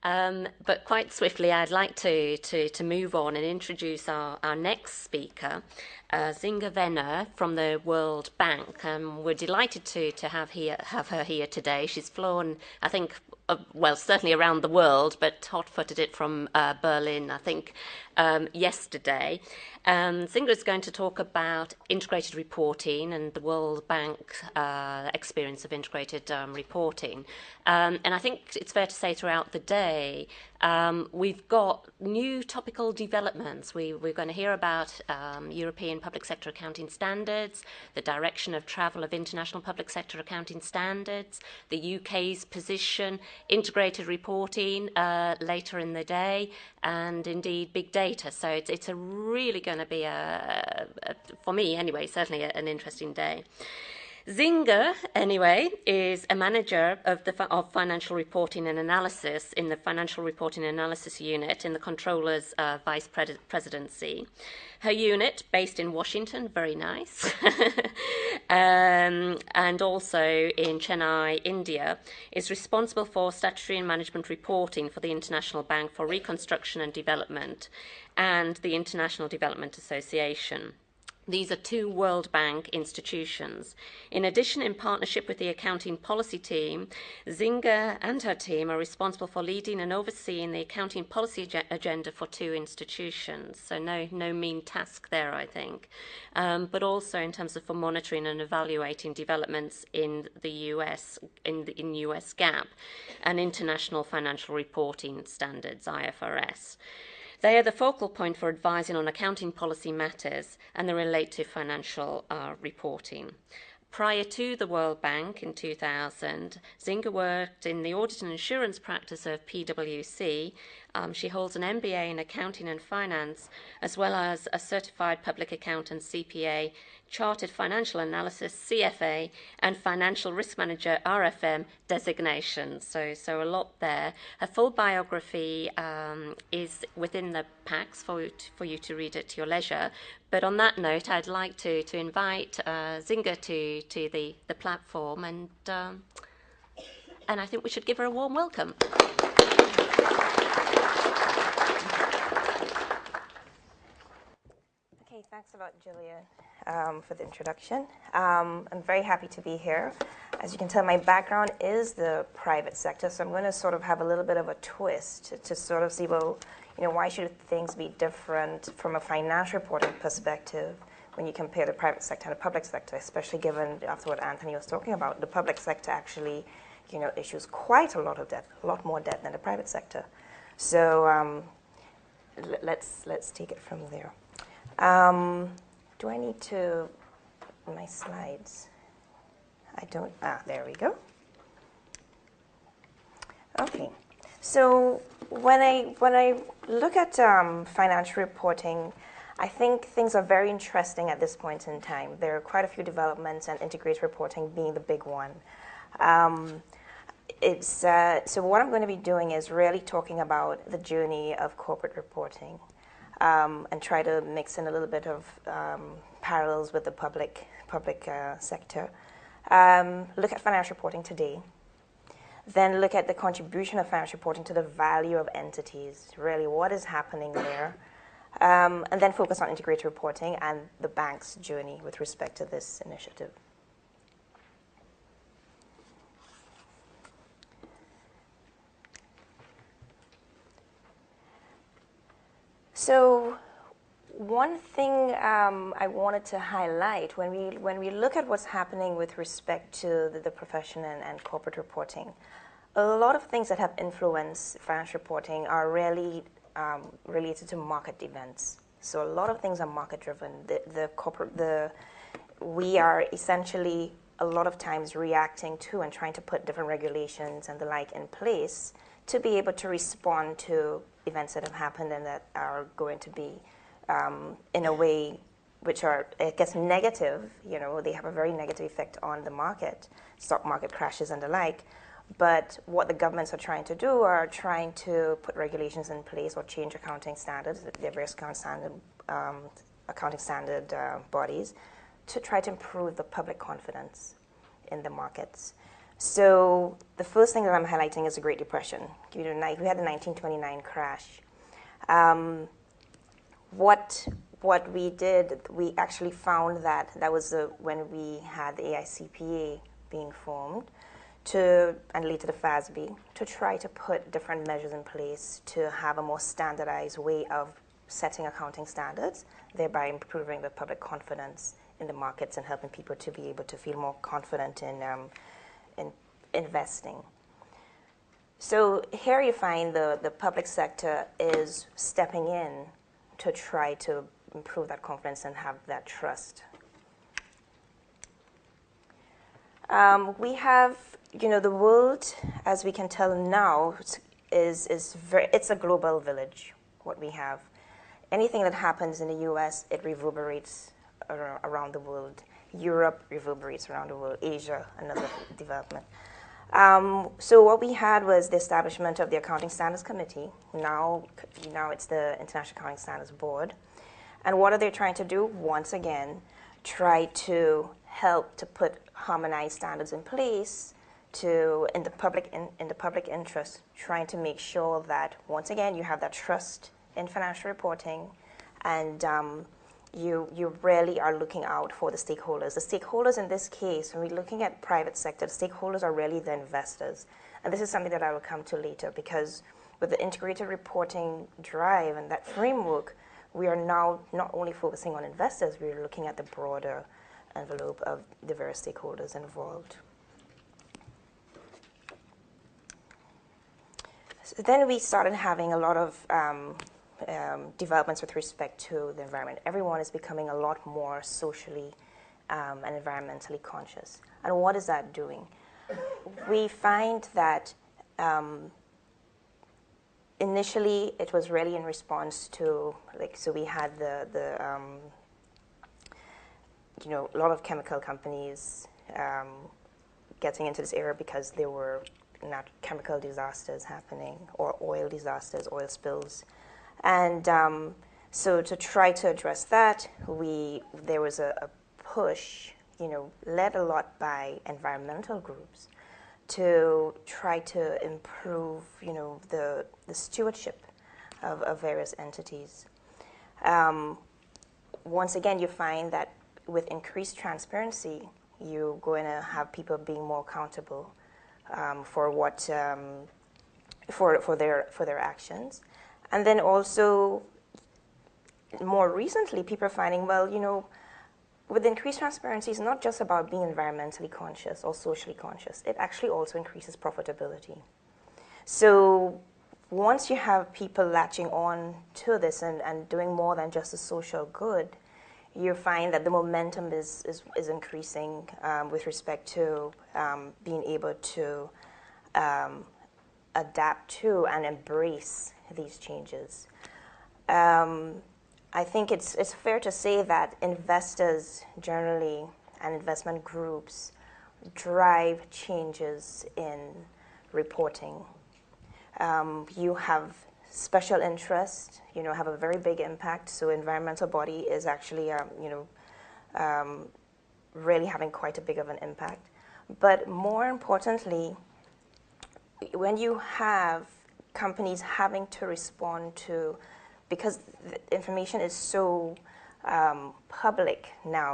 But quite swiftly, I'd like to move on and introduce our next speaker, Zinga Venner from the World Bank. We're delighted to have her here today. She's flown, I think, well, certainly around the world, but hot-footed it from Berlin, I think, yesterday. Zinga is going to talk about integrated reporting and the World Bank experience of integrated reporting. And I think it's fair to say throughout the day, we've got new topical developments. We're going to hear about European public sector accounting standards, the direction of travel of international public sector accounting standards, the UK's position, integrated reporting later in the day, and indeed big data. So it's a really going to be, for me anyway, certainly an interesting day. Zinga, anyway, is a manager of financial reporting and analysis in the Financial Reporting and Analysis Unit in the Controller's Vice Presidency. Her unit, based in Washington, very nice, and also in Chennai, India, is responsible for statutory and management reporting for the International Bank for Reconstruction and Development and the International Development Association. These are two World Bank institutions. In addition, in partnership with the accounting policy team, Zinga and her team are responsible for leading and overseeing the accounting policy agenda for two institutions. So no mean task there, I think. But also in terms of for monitoring and evaluating developments in the US, in US GAAP and international financial reporting standards, IFRS. They are the focal point for advising on accounting policy matters and the related financial reporting. Prior to the World Bank in 2000, Zinga worked in the audit and assurance practice of PwC. She holds an MBA in accounting and finance, as well as a certified public accountant CPA, chartered financial analysis CFA, and financial risk manager RFM designation. So a lot there. Her full biography is within the packs for you to read at your leisure. But on that note, I'd like to invite Zinga to the platform, and I think we should give her a warm welcome. Okay, thanks a lot, Julia, for the introduction. I'm very happy to be here. As you can tell, my background is the private sector, so I'm going to sort of have a little bit of a twist to sort of see, well, why should things be different from a financial reporting perspective when you compare the private sector and the public sector, especially given, after what Anthony was talking about, the public sector actually, issues quite a lot of debt, a lot more debt than the private sector. So let's take it from there. Do I need to, my slides? I don't, there we go. Okay, so when I look at financial reporting, I think things are very interesting at this point in time. There are quite a few developments, and integrated reporting being the big one. So what I'm going to be doing is really talking about the journey of corporate reporting. And try to mix in a little bit of parallels with the public sector. Look at financial reporting today. Then look at the contribution of financial reporting to the value of entities, really what is happening there. And then focus on integrated reporting and the bank's journey with respect to this initiative. So one thing I wanted to highlight when we look at what's happening with respect to the profession and corporate reporting, a lot of things that have influenced financial reporting are really related to market events. So a lot of things are market driven. We are essentially a lot of times reacting to and trying to put different regulations and the like in place to be able to respond to events that have happened and that are going to be in a way which are, I guess, negative. They have a very negative effect on the market, stock market crashes and the like. But what the governments are trying to do are trying to put regulations in place or change accounting standards, their various accounting standard bodies, to try to improve the public confidence in the markets. So the first thing that I'm highlighting is the Great Depression. We had the 1929 crash. What we did, we actually found that was when we had the AICPA being formed, and later the FASB, to try to put different measures in place to have a more standardized way of setting accounting standards, thereby improving the public confidence in the markets and helping people to be able to feel more confident in investing. So here you find the public sector is stepping in to try to improve that confidence and have that trust. We have, the world, as we can tell now, it's a global village, what we have. Anything that happens in the US, it reverberates around the world. Europe reverberates around the world. Asia, another development. So what we had was the establishment of the Accounting Standards Committee. Now it's the International Accounting Standards Board. And what are they trying to do? Once again, try to help to put harmonized standards in place in the public interest, trying to make sure that, once again, you have that trust in financial reporting, and you really are looking out for the stakeholders. The stakeholders in this case, when we're looking at private sector, the stakeholders are really the investors. And this is something that I will come to later, because with the integrated reporting drive and that framework, we are now not only focusing on investors, we are looking at the broader envelope of the various stakeholders involved. So then we started having a lot of developments with respect to the environment. Everyone is becoming a lot more socially and environmentally conscious. And what is that doing? We find that initially it was really in response to, so we had a lot of chemical companies getting into this area because there were chemical disasters happening, or oil disasters, oil spills. And so to try to address that, there was a push, led a lot by environmental groups, to try to improve, the stewardship of various entities. Once again, you find that with increased transparency, you're going to have people being more accountable for what for their actions. And then also, more recently, people are finding, well, with increased transparency, it's not just about being environmentally conscious or socially conscious. It actually also increases profitability. So once you have people latching on to this and doing more than just a social good, you find that the momentum is increasing with respect to being able to adapt to and embrace these changes. I think it's fair to say that investors generally and investment groups drive changes in reporting. You have special interest, have a very big impact. So environmental body is actually, really having quite a big of an impact. But more importantly, when you have companies having to respond to, because the information is so public now,